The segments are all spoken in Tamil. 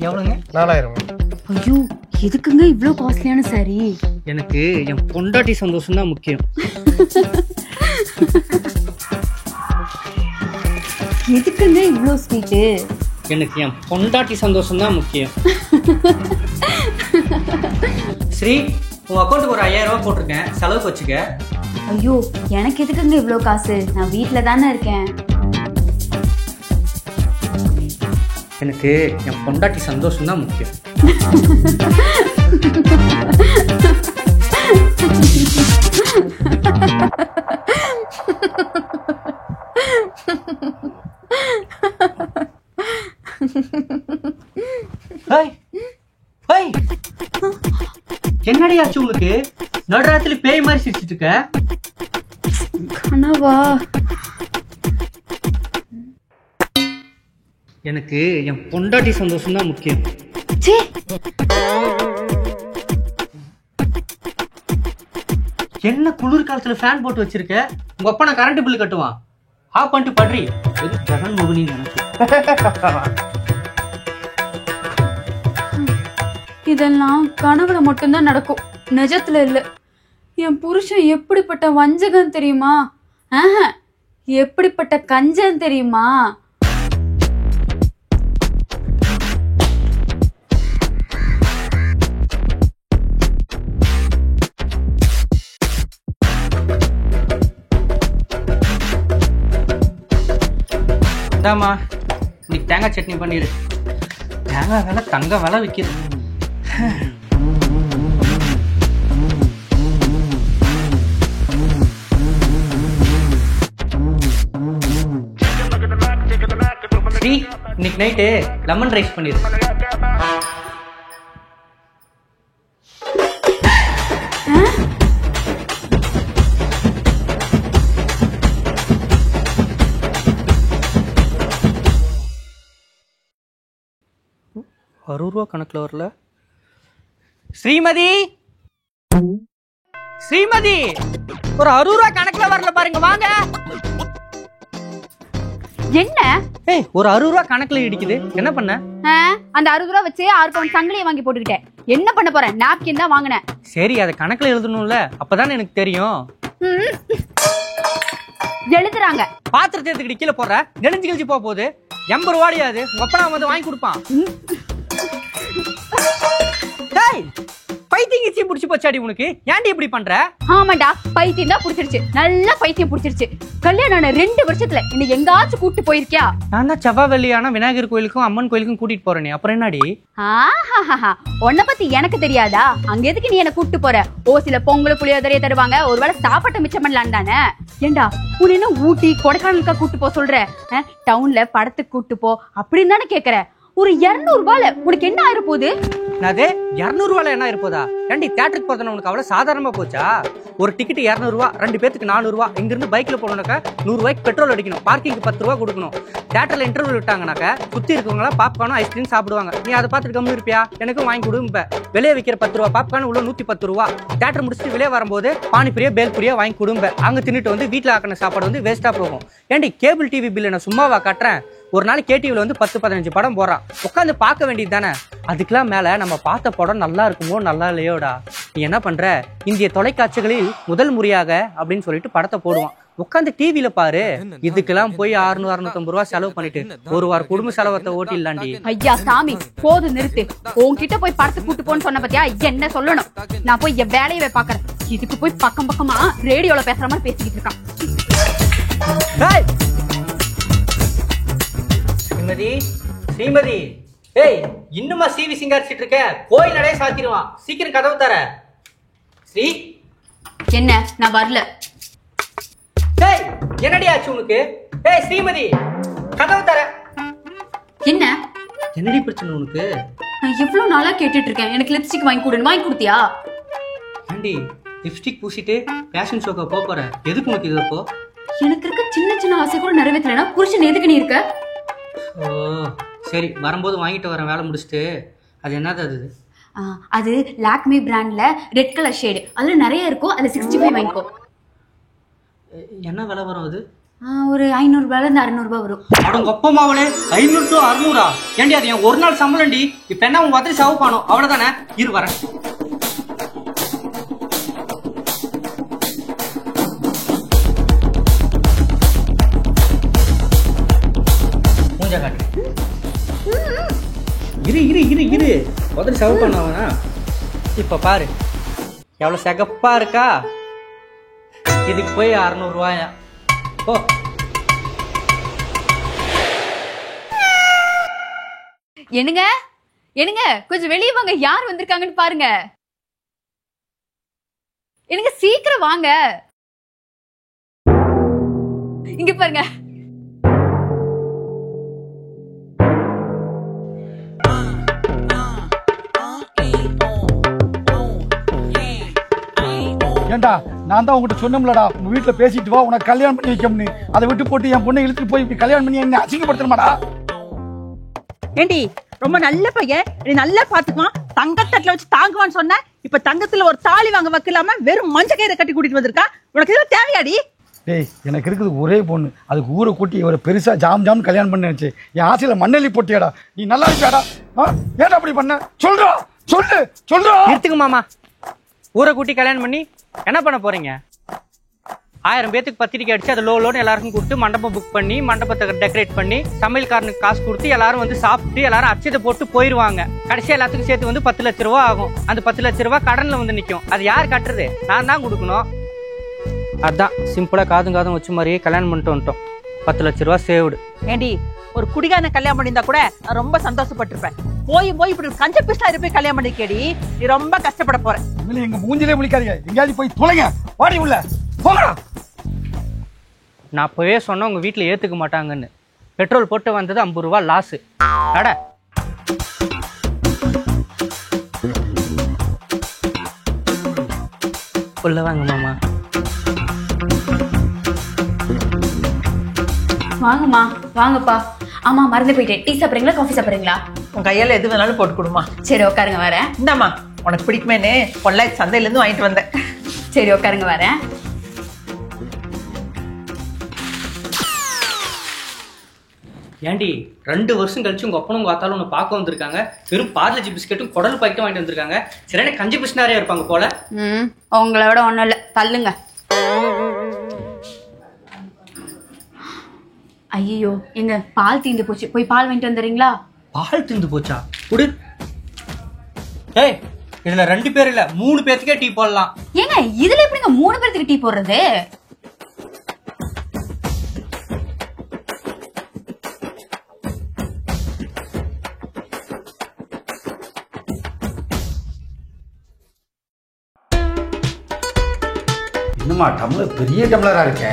எவ்வளோங்க? 4000. ஐயோ எதுக்குங்க இவ்ளோ காஸ்ட்லியான சாரி? எனக்கு என் பொண்டாட்டி சந்தோஷம் தான் முக்கியம். எதுக்குங்க இவ்ளோ ஸ்வீட்டு? எனக்கு என் பொண்டாட்டி சந்தோஷம் தான் முக்கியம். ஸ்ரீ, உன் அக்கௌண்ட்டுக்கு ஒரு 5000 ரூபா போட்டிருக்கேன், செலவுக்கு வச்சுக்க. ஐயோ எனக்கு எதுக்குங்க இவ்ளோ காசு? நான் வீட்டில் தானே இருக்கேன். எனக்கு என் பொண்டாட்டி சந்தோஷம் தான் முக்கியம். என்னடி ஆச்சு உங்களுக்கு? நடுராத்திரி பேய் மாதிரி சிரிச்சிட்டு இருக்க. கனவா? எனக்கு என் பொண்டாட்டி சந்தோஷம் தான் முக்கியம். என்ன குளிர் காலத்துல ஃபேன் போட்டு வச்சிருக்க? உங்க அப்பா நான் கரண்ட் பில் கட்டுவான். ஆஃப் பண்ணிட்டு படுறி. ஜெகன் மோகினி நினைச்சு. இதெல்லாம் கனவுல மட்டும்தான் நடக்கும், நிஜத்துல இல்ல. என் புருஷன் எப்படிப்பட்ட வஞ்சகன் தெரியுமா? எப்படிப்பட்ட கஞ்சன் தெரியுமா? அதாம்மா, இன்னைக்கு தேங்காய் சட்னி பண்ணிடு. தேங்காய் விலை தங்க விலை விற்கிது. ஸ்ரீ, இன்னைக்கு நைட்டு லெமன் ரைஸ் பண்ணிடு. ₹60 கணக்கில் வரல. ஸ்ரீமதி, ஸ்ரீமதி, ஒரு ₹60 கணக்கில் வரல பாருங்க, வாங்க. என்ன? ஏய், ஒரு ₹60 கணக்கில் இடிக்குது, என்ன பண்ண? அந்த ₹60 வச்சு 6 பவுன் சங்கிலியை வாங்கி போட்டுக்கிட்டேன். என்ன பண்ண போறேன்? நாப்கின் தான் வாங்கினேன். சரி, அதை கணக்கில் எழுதணும்ல, அப்பதானே எனக்கு தெரியும். எழுதுறாங்க. பாத்திரத்தை எடுத்துக்கிட்டு கீழே போடுற, நெளிஞ்சு கிழிச்சு போகுது. ₹80 அது உங்க அப்பா வந்து வாங்கி கொடுப்பான். பைத்தியம் கிச்சி புடிச்சு போச்சாடி உனக்கு? ஏன்டி இப்படி பண்ற? ஆமாண்டா, பைத்தியம் தான் புடிச்சிருச்சு. நல்லா பைத்தியம் புடிச்சிருச்சு. கல்யாணம் ஆன 2 வருஷத்துல இன்னை எங்காச்சும் கூட்டு போயிருக்கியா? நான் தான் செவ்வாய் வெள்ளியான விநாயகர் கோயிலுக்கும் அம்மன் கோயிலுக்கும் கூட்டிட்டு போறேனே, அப்புறம் என்னடி? உன்னை பத்தி எனக்கு தெரியாதா? அங்க எதுக்கு நீ என்ன கூட்டு போற? ஓசில பொங்கல் புளியோதரைய தருவாங்க, ஒருவேளை சாப்பாட்டை மிச்சம் பண்ணலாம் தானே. ஏண்டா உன்ன என்ன ஊட்டி கொடைக்கானலுக்கா கூட்டு போ சொல்ற? டவுன்ல படத்துக்கு கூட்டு போ அப்படின்னு தானே கேக்குற? ஒரு ₹200 உனக்கு என்ன ஆயிர போகுது? அது ₹200 என்ன இருப்போதா? ஏண்டி தியேட்டருக்கு போறதுன்னு உனக்கு அவ்வளவு சாதாரணமா போச்சா? ஒரு டிக்கெட் ₹200, 2 பேருக்கு ₹400. இங்க இருந்து பைக்ல போனோம்னாக்கா ₹100 பெட்ரோல் அடிக்கணும், பார்க்கிங்க்கு ₹10 கொடுக்கணும். தியேட்டர்ல இன்டர்வியூ விட்டாங்கனாக்கா சுத்தி இருக்கவங்க எல்லாம் பாப்கார்னும் ஐஸ்கிரீம் சாப்பிடுவாங்க. நீ அதை பார்த்துட்டு கம்முன்னு இருப்பியா? எனக்கும் வாங்கி கொடும்ப. வெளியே விற்கிற ₹10 பாப்கார்ன் உள்ள ₹110. தியேட்டர் முடிச்சுட்டு வெளியே வரும்போது பானிபுரியா பேல்புரியா வாங்கி கொடும்ப. அங்க தின்னுட்டு வந்து வீட்டுல ஆக்கின சாப்பாடு வந்து வேஸ்டா போகும். ஏண்டி கேபிள் டிவி பில் நான் சும்மாவா கட்டுறேன்? ஒரு நாள் கேடிவில வந்து 10-15 படம் போறான், உட்காந்து பார்க்க வேண்டியது தானே. அதுக்கெல்லாம் மேல நம்ம பார்த்த படம் நல்லா இருக்குமோ நல்லா இல்லையோடா. நீ என்ன பண்ற? இந்திய தொலைக்காட்சிகளில் முதல் முறையாக அப்படின்னு சொல்லிட்டு படத்தை போடுவான், உட்காந்து டிவில பாரு. இதுக்கெல்லாம் போய் ₹600-650 செலவு பண்ணிட்டு ஒரு வாரம் குடும்ப செலவத்தை ஓட்டிடலாண்டி. ஐயா சாமி, போது நிறுத்து. உன்கிட்ட போய் படத்தை கூட்டு போன்னு சொன்ன பத்தியா? என்ன சொல்லணும்? நான் போய் என் வேலையவே பாக்குறேன். இதுக்கு போய் பக்கம் பக்கமா ரேடியோல பேசுற மாதிரி பேசிக்கிட்டு இருக்கான். ஸ்ரீமதி, ஸ்ரீமதி, ஏய், இன்னுமா சிவி சிங்காரிச்சிட்டு இருக்க? கோயில் நடைய சாத்திடுவான், சீக்கிரம் கதவு தர. ஸ்ரீ, என்ன? நான் வரல. ஏய், என்னடி ஆச்சு உனக்கு? ஏய் ஸ்ரீமதி, கதவு தர. என்ன? என்னடி பிரச்சனை உனக்கு? நான் எவ்வளவு நாளா கேட்டுட்டு இருக்கேன், எனக்கு லிப்ஸ்டிக் வாங்கி கொடுன்னு. வாங்கி கொடுத்தியா? ஆண்டி, லிப்ஸ்டிக் பூசிட்டு ஃபேஷன் ஷோக்கு போற, எதுக்கு உனக்கு இது? அப்போ எனக்கு இருக்க சின்ன சின்ன ஆசை கூட நிறைவேற்றலனா புருஷன் எதுக்கு நீ இருக்க? ஓ சரி, வரும்போது வாங்கிட்டு வரேன் வேலை முடிச்சுட்டு. அது என்னது அது? அது லாக்மி பிராண்ட்ல ரெட் கலர் ஷேடு, அதுல நிறைய இருக்கும். அதுல 65 வாங்கிக்கோ. என்ன விலை வரும் அது? ஒரு 500 ரூபாயில இருந்து 600 ரூபாய் வரும். அவங்க ஒப்பமாவளே 500 to 600 ஏண்டி அது என் ஒரு நாள் சம்பளம்டி. இப்ப என்ன உங்க வந்து செலவு பண்ணும் அவ்வளவுதானே. இரு வரேன். மூஞ்ச காட்டு. இரு இரு இரு இரு உதறி செலவு பண்ணவனா. இப்ப பாரு எவ்வளவு செகப்பா இருக்கா. இதுக்கு போய் 600 ரூபாயா. ஓ என்னங்க என்னங்க கொஞ்சம் வெளியே வாங்க, யார் வந்திருக்காங்கன்னு பாருங்க. என்னங்க சீக்கிரம் வாங்க, இங்க பாருங்க. ஏண்டா நான் தான் உங்ககிட்ட சொன்னோம்லடா உங்க வீட்டுல பேசிட்டு வா உனக்கு கல்யாணம் பண்ணி வைக்கணும்னு. அதை விட்டு போட்டு என் பொண்ணை இழுத்துட்டு போய் இப்படி கல்யாணம் பண்ணி என்ன அசிங்கப்படுத்தணுமாடா? ஏண்டி ரொம்ப நல்ல பையன், நீ நல்லா பாத்துக்குவான், தங்கத்தட்டுல வச்சு தாங்குவான்னு சொன்ன. இப்ப தங்கத்துல ஒரு தாலி வாங்க வைக்கலாம வெறும் மஞ்ச கயிறை கட்டி கூட்டிட்டு வந்திருக்கா. உனக்கு இதெல்லாம் தேவையாடி? டேய் எனக்கு இருக்குது ஒரே பொண்ணு, அதுக்கு ஊரை கூட்டி இவரை பெருசா ஜாம் ஜாம் கல்யாணம் பண்ண வச்சு என் ஆசையில மண்ணெல்லி போட்டியாடா. நீ நல்லா இருக்கியாடா? ஏடா அப்படி பண்ண சொல்றா, சொல்லு சொல்றா. எடுத்துக்கு மாமா, ஊரை கூட்டி கல்யாணம் பண்ணி என்ன பண்ண போறீங்க? 1000 பேத்துக்கு பத்திரிக்கை அடிச்சு அதை லோன்னு எல்லாருக்கும் கொடுத்து மண்டபம் புக் பண்ணி மண்டபத்தை டெக்கரேட் பண்ணி சமையல்காரனுக்கு காசு கொடுத்து எல்லாரும் வந்து சாப்பிட்டு எல்லாரும் அச்சதை போட்டு போயிருவாங்க. கடைசியா எல்லாத்துக்கும் சேர்த்து வந்து 10 லட்ச ரூபா ஆகும். அந்த 10 லட்ச ரூபா கடன்ல வந்து நிக்கும். அது யார் கட்டுறது? நான் தான் கொடுக்கணும். அதான் சிம்பிளா காதும் காதும் வச்சு மாதிரியே கல்யாணம் பண்ணிட்டு வந்துட்டோம். 10 லட்ச ரூபா சேவ்டு. ஏண்டி ஒரு குடிகான கல்யாணம் பண்ணியிருந்தா கூட நான் ரொம்ப சந்தோஷப்பட்டிருப்பேன். போய் போய் இப்படி கஞ்ச பிஸ்லா போய் கல்யாணம் பண்ணிக்கடி, நீ ரொம்ப கஷ்டப்பட போற. எங்க மூஞ்சிலே முழிக்காதீங்க, எங்கேயாவது போய் தொலைங்க. வாடி உள்ள போங்கடா. நான் அப்பவே சொன்னேன் உங்க வீட்டுல ஏத்துக்க மாட்டாங்கன்னு. பெட்ரோல் போட்டு வந்தது 50 ரூபா லாஸ். அட உள்ள வாங்க மாமா. வாங்கம்மா வாங்கப்பா. ஆமா மறந்து போயிட்டேன். டீ சாப்பிடுறீங்களா காஃபி சாப்பிடுறீங்களா? உன் கையால எது வேணாலும் போட்டு கொடுமா. சரி உட்காருங்க வரேன். இந்தாம்மா உனக்கு பிடிக்குமேனு பொள்ளாச்சி சந்தையில இருந்து வாங்கிட்டு வந்தேன். சரி உட்காருங்க வரேன். ஏண்டி 2 வருஷம் கழிச்சு உங்க அப்பனும் உங்க அத்தாலும் ஒன்று பார்க்க வந்திருக்காங்க. வெறும் பார்லஜி பிஸ்கெட்டும் குடல் பாக்கெட்டும் வாங்கிட்டு வந்திருக்காங்க. சரியான கஞ்சி பிஸ்னாரியா இருப்பாங்க போல. உங்களை விட ஒண்ணும் இல்ல, தள்ளுங்க. ஐயோ எங்க பால் தீந்து போச்சு, போய் பால் வாங்கிட்டு வந்துடுறீங்களா? பால் தீந்து போச்சா? குடு. ஏய் இதுல 2 பேர் இல்ல 3 பேர்த்துக்கே டீ போடலாம். ஏங்க இதுல எப்படிங்க 3 பேருக்கு டீ போடுறது? என்னம்மா டம்ளர் பெரிய டம்ளரா இருக்க.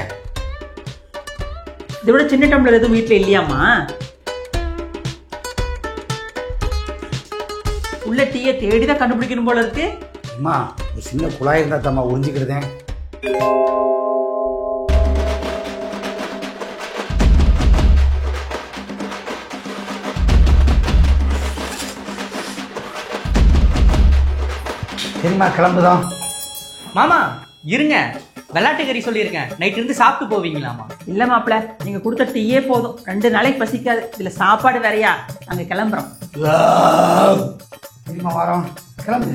இதை விட சின்ன டம்ளர் எதுவும் வீட்டுல இல்லையாமா? உள்ள டீயை தேடிதான் கண்டுபிடிக்கணும் போல இருக்கு. அம்மா ஒரு சின்ன குழாய் இருந்தா தம்மா உறிஞ்சிக்கிறதேன். சரிம்மா கிளம்புதான். மாமா இருங்க, விளையாட்டு கறி சொல்லியிருக்கேன். நைட் இருந்து சாப்பிட்டு போவீங்களாமா? இல்ல மாப்பிள்ள, நீங்க கொடுத்த டீயே போதும், 2 நாளைக்கு பசிக்காது. இதுல சாப்பாடு வேறையா? நாங்க கிளம்புறோம். சரிம்மா வரோம், கிளம்பு.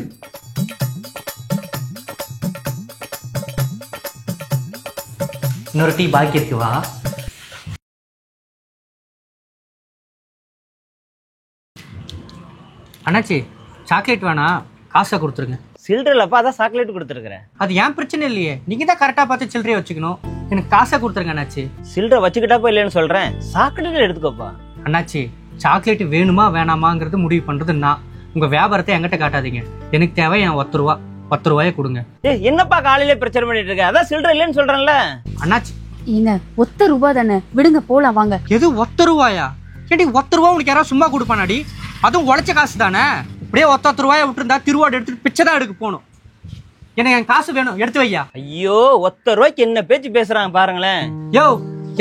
இன்னொரு டீ பாக்கி இருக்கு வா. அண்ணாச்சி சாக்லேட் வேணா, காசை கொடுத்துருங்க. சில்லறலப்பா, அதான் சாக்லேட் கொடுத்துருக்கேன். அது ஏன் பிரச்சனை இல்லையே, நீங்க தான் கரெக்டா பார்த்து சில்லறையை வச்சுக்கணும். எனக்கு காசை கொடுத்துருங்க அண்ணாச்சி. சில்லற வச்சுக்கிட்டாப்பா இல்லைன்னு சொல்றேன், சாக்லேட் எடுத்துக்கோப்பா. அண்ணாச்சி சாக்லேட் வேணுமா வேணாமாங்கிறது முடிவு பண்றது நான். உங்க வியாபாரத்தை என்கிட்ட காட்டாதீங்க. எனக்கு தேவை என் 10 ரூபா. 10 ரூபாயை கொடுங்க. என்னப்பா காலையில பிரச்சனை பண்ணிட்டு இருக்க? அதான் சில்லற இல்லைன்னு சொல்றேன்ல. அண்ணாச்சி ஏங்க 1 ரூபா தானே, விடுங்க போலாம் வாங்க. எது 1 ரூபாயா? ஏடி 1 ரூபா உனக்கு யாராவது சும்மா கொடுப்பானாடி? அதுவும் உழைச்ச காசு தானே. இப்படியே 10 ரூபாயை விட்டுருந்தா திருவாடு எடுத்துட்டு பிச்சை தான் எடுக்க போகணும். எனக்கு என் காசு வேணும், எடுத்து வையா. ஐயோ 1 ரூபாய்க்கு என்ன பேச்சு பேசுறாங்க பாருங்களேன். யோ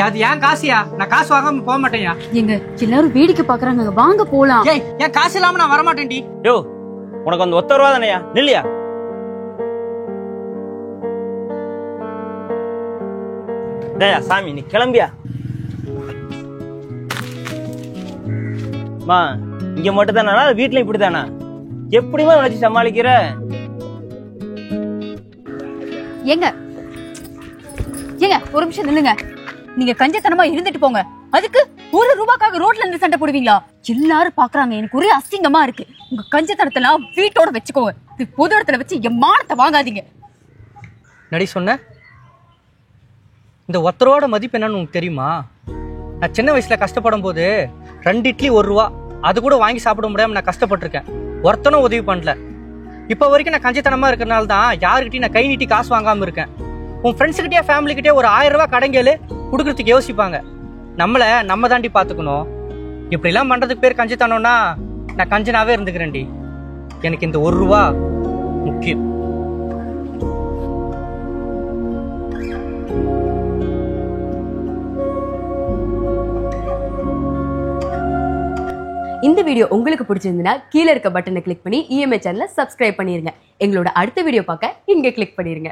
அது ஏன் காசியா? நான் காசு வாங்காம போக மாட்டேன்யா. எங்க எல்லாரும் வேடிக்கை பாக்குறாங்க, வாங்க போலாம். ஏய் என் காசு இல்லாம நான் வரமாட்டேன்டி. யோ உனக்கு அந்த 1 ரூபா தானையா, நில்லையா? டேயா சாமி நீ கிளம்பியா மா இங்க மட்டும் தானா வீட்டுல இப்படித்தானா எப்படிமா வச்சு சமாளிக்கிற ஏங்க ஏங்க ஒரு நிமிஷம் நில்லுங்க. நீங்க கஞ்சத்தனமா இருந்துட்டு போங்க. அதுக்கு ₹1 ரோட்ல இருந்து சண்டை போடுவீங்களா? எல்லாரும் பாக்குறாங்க. எனக்கு ஒரே அசிங்கமா இருக்கு. உங்க கஞ்சத்தனத்தெல்லாம் வீட்டோட வச்சுக்கோங்க. இது பொது இடத்துல வச்சு என் மானத்தை வாங்காதீங்க. நடி சொன்ன இந்த ஒத்தரோட மதிப்பு என்னன்னு உங்களுக்கு தெரியுமா? நான் சின்ன வயசுல கஷ்டப்படும் போது 2 இட்லி ₹1 அது கூட வாங்கி சாப்பிட முடியாம நான் கஷ்டப்பட்டிருக்கேன். ஒருத்தனும் உதவி பண்ணல. இப்ப வரைக்கும் நான் கஞ்சத்தனமா இருக்கிறனால தான் யாருக்கிட்டையும் நான் கை நீட்டி காசு வாங்காம இருக்கேன். உன் ஃப்ரெண்ட்ஸுக்கிட்டே ஃபேமிலிக்கிட்டே ஒரு ₹1000 கடங்கேளு கொடுக்கறதுக்கு யோசிப்பாங்க. நம்மள நம்ம தாண்டி பாத்துக்கணும். இப்படிலாம் பண்றதுக்கு பேர் கஞ்சத்தனம்னா நான் கஞ்சனாவே இருந்துக்கிறேன்டி. எனக்கு இந்த ₹1 முக்கியம். இந்த வீடியோ உங்களுக்கு பிடிச்சிருந்தா கீழே இருக்க பட்டனை கிளிக் பண்ணி EMI சேனலை சப்ஸ்கிரைப் பண்ணிருங்க. எங்களோட அடுத்த வீடியோ பார்க்க இங்க கிளிக் பண்ணிருங்க.